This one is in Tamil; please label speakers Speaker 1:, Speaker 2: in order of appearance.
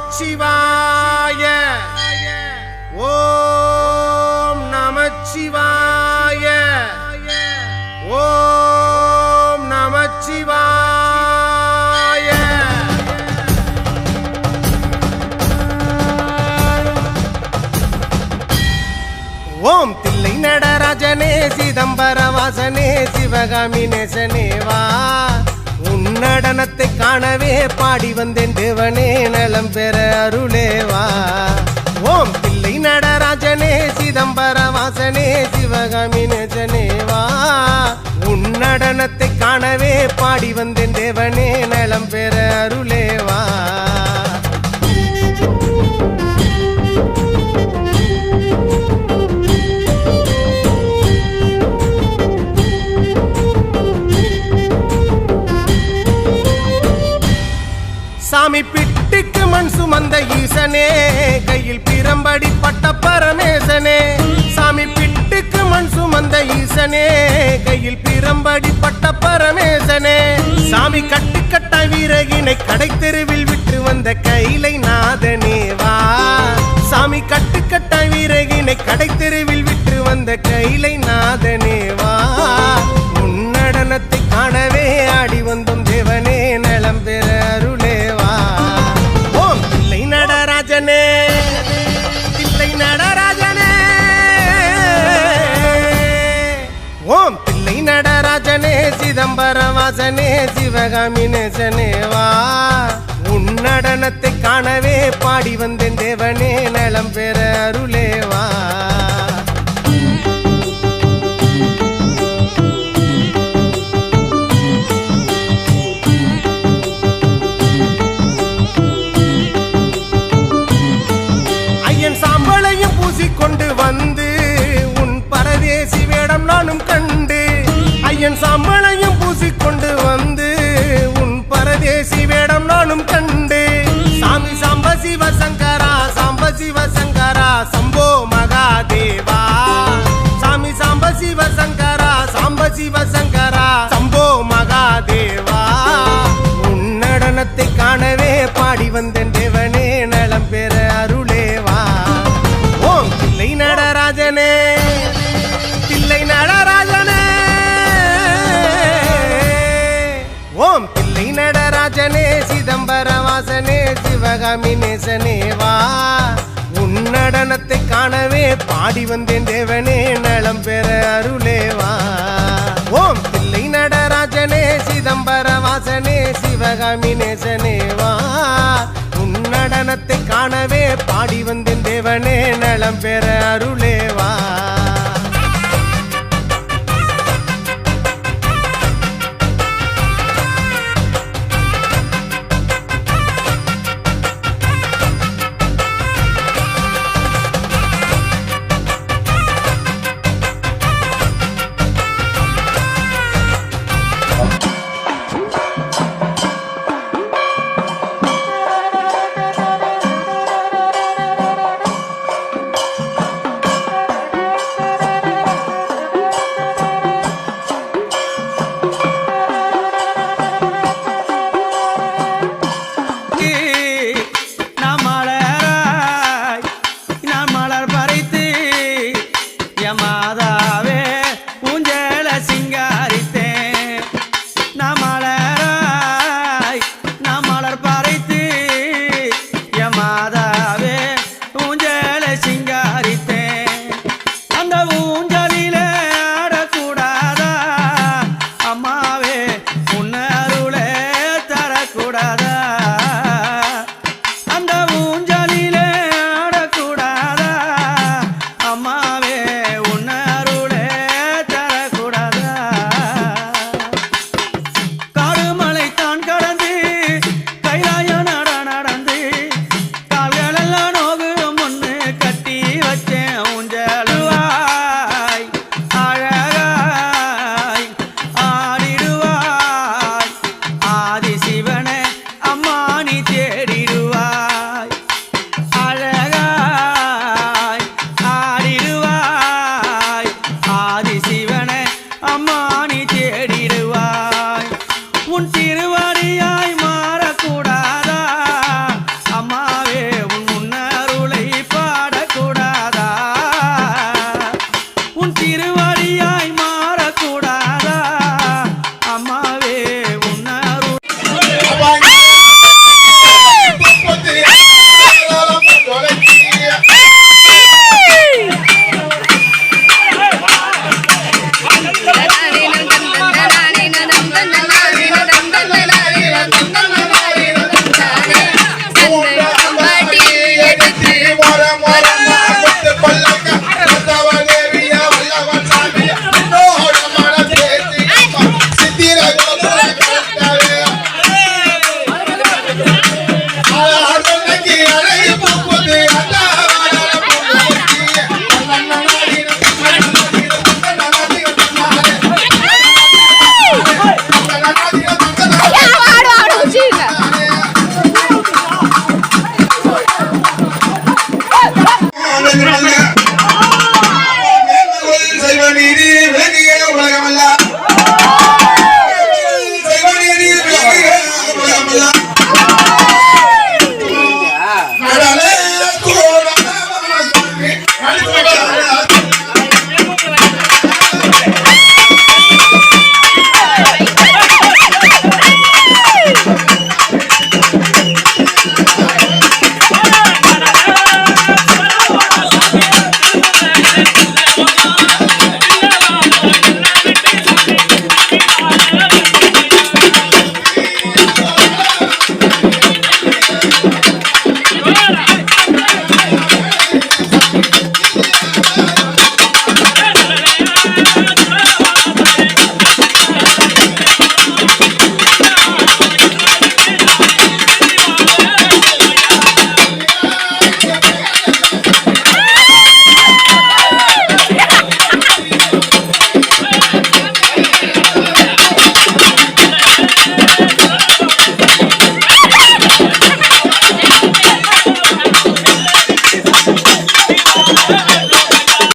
Speaker 1: நமச்சிவாய ஓம் நமச்சிவாய ஓம் நமச்சிவாய ஓம் தில்லை நடராஜனே சிதம்பர வாசனே சிவகாமி நேசனே வா உன்னடனத்தை காணவே பாடி வந்தேன் தேவனே நலம் பெற அருளேவா ஓம் தில்லை நடராஜனே சிதம்பர வாசனே சிவகாமி நேசனே வா உன்னடனத்தை காணவே பாடி வந்தேன் தேவனே நலம் பெற அருளேவா சாமி பிட்டுக்கு மண் சுமந்த ஈசனே கையில் பிரம்படி பட்ட பரமேசனே சாமி பிட்டுக்கு மண் சுமந்த ஈசனே கையில் பிரம்படி பட்ட பரமேசனே சாமி கட்டுக்கட்ட வீரகினை கடை தெருவில் விட்டு வந்த கைலை நாதனே வா சாமி கட்டுக்கட்ட வீரகினை கடை தெருவில் விட்டு வந்த கைலை நாதனே வா உன்னடனத்தை காணவே ஆடி வந்தோம் தேவனே நலம் பெற அருளேவா ஓம் தில்லை நடராஜனே தில்லை நடராஜனே ஓம் தில்லை நடராஜனே சிதம்பர வாசனே சிவகாமி நேசனே வா உன்னடனத்தை காணவே பாடி வந்தேன் தேவனே நலம் பெற அருளேவா கொண்டு வந்து உன் பரதேசி வேடம் நானும் கண்டு ஐயன் சாம்பளையும் பூசிக்கொண்டு வந்து உன் பரதேசி வேடம் நானும் கண்டு சாமி சாம்ப சிவசங்கரா சாம்ப சிவசங்கரா சம்போ மகாதேவா சாமி சாம்ப சிவசங்கரா சாம்ப சிவசங்கரா சம்போ மகாதேவா உன்னடனத்தை காணவே பாடி வந்தேன் தேவனே நலம் பெற அருளேவா ஓம் தில்லை நடராஜனே தில்லை நடராஜனே ஓம் தில்லை நடராஜனே சிதம்பர வாசனே சிவகாமி நேசனே வா உன்னடனத்தை காணவே பாடி வந்தேன் தேவனே நலம் பெற அருளேவா ஓம் தில்லை நடராஜனே சிதம்பர வாசனே சிவகாமி நேசனே வா உன்னடனத்தை காணவே பாடி வந்தேன் தேவனே நலம் பெற அருளேவா
Speaker 2: அம்பாட்டி எடுத்து